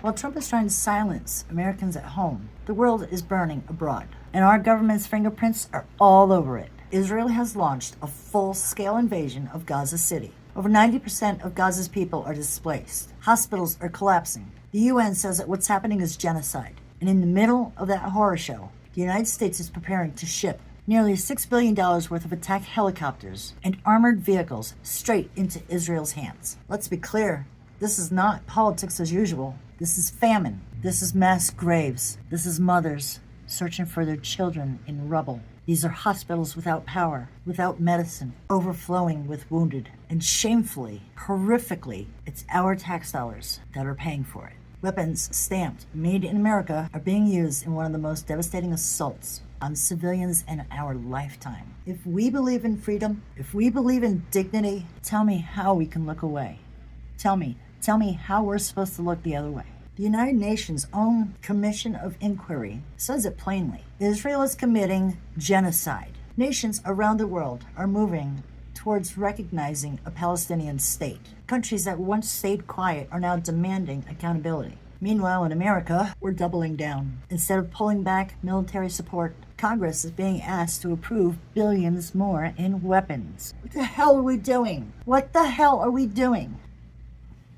While Trump is trying to silence Americans at home, the world is burning abroad, and our government's fingerprints are all over it. Israel has launched a full-scale invasion of Gaza City. Over 90% of Gaza's people are displaced. Hospitals are collapsing. The UN says that what's happening is genocide. And in the middle of that horror show, the United States is preparing to ship nearly $6 billion worth of attack helicopters and armored vehicles straight into Israel's hands. Let's be clear, this is not politics as usual. This is famine. This is mass graves. This is mothers searching for their children in rubble. These are hospitals without power, without medicine, overflowing with wounded. And shamefully, horrifically, it's our tax dollars that are paying for it. Weapons stamped, made in America, are being used in one of the most devastating assaults on civilians in our lifetime. If we believe in freedom, if we believe in dignity, tell me how we can look away. Tell me how we're supposed to look the other way. The United Nations' own Commission of Inquiry says it plainly. Israel is committing genocide. Nations around the world are moving towards recognizing a Palestinian state. Countries that once stayed quiet are now demanding accountability. Meanwhile, in America, we're doubling down. Instead of pulling back military support, Congress is being asked to approve billions more in weapons. What the hell are we doing? What the hell are we doing?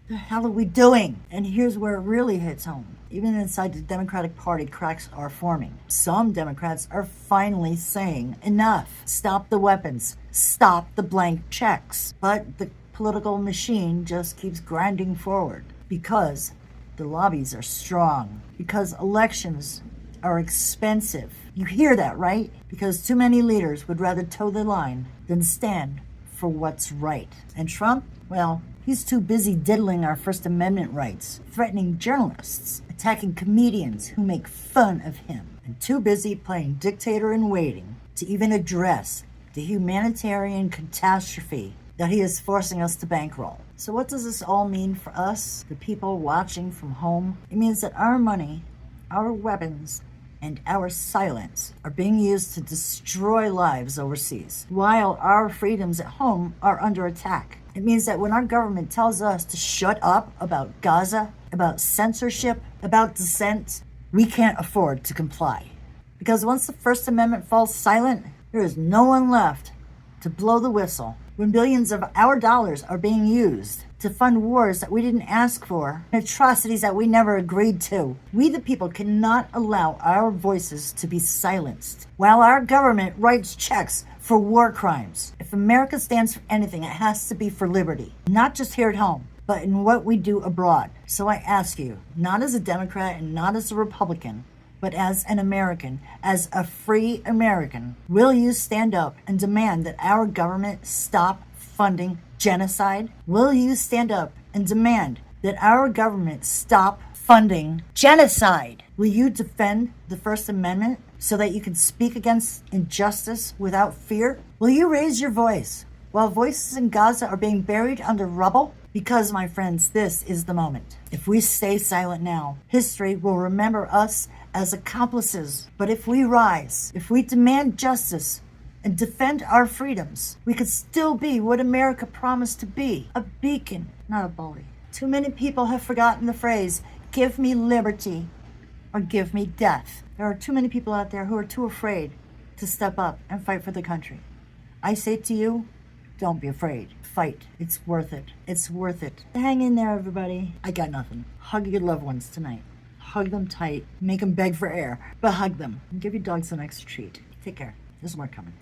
The hell are we doing? And here's where it really hits home. Even inside the Democratic Party, cracks are forming. Some Democrats are finally saying, enough. Stop the weapons. Stop the blank checks. But the political machine just keeps grinding forward because the lobbies are strong, because elections are expensive. You hear that, right? Because too many leaders would rather toe the line than stand for what's right. And Trump, well, he's too busy diddling our First Amendment rights, threatening journalists, attacking comedians who make fun of him, and too busy playing dictator in waiting to even address the humanitarian catastrophe that he is forcing us to bankroll. So what does this all mean for us, the people watching from home? It means that our money, our weapons, and our silence are being used to destroy lives overseas, while our freedoms at home are under attack. It means that when our government tells us to shut up about Gaza, about censorship, about dissent, we can't afford to comply. Because once the First Amendment falls silent, there is no one left to blow the whistle when billions of our dollars are being used to fund wars that we didn't ask for, and atrocities that we never agreed to. We the people cannot allow our voices to be silenced while our government writes checks for war crimes. If America stands for anything, it has to be for liberty, not just here at home, but in what we do abroad. So I ask you, not as a Democrat and not as a Republican, but as an American, as a free American, will you stand up and demand that our government stop funding genocide? Will you stand up and demand that our government stop funding genocide? Will you defend the First Amendment so that you can speak against injustice without fear? Will you raise your voice while voices in Gaza are being buried under rubble? Because, my friends, this is the moment. If we stay silent now, history will remember us as accomplices. But if we rise, if we demand justice and defend our freedoms, we could still be what America promised to be, a beacon, not a bully. Too many people have forgotten the phrase, give me liberty or give me death. There are too many people out there who are too afraid to step up and fight for the country. I say to you, don't be afraid. Fight. It's worth it. It's worth it. Hang in there, everybody. I got nothing. Hug your loved ones tonight. Hug them tight. Make them beg for air, but hug them. And give your dogs an extra treat. Take care. There's more coming.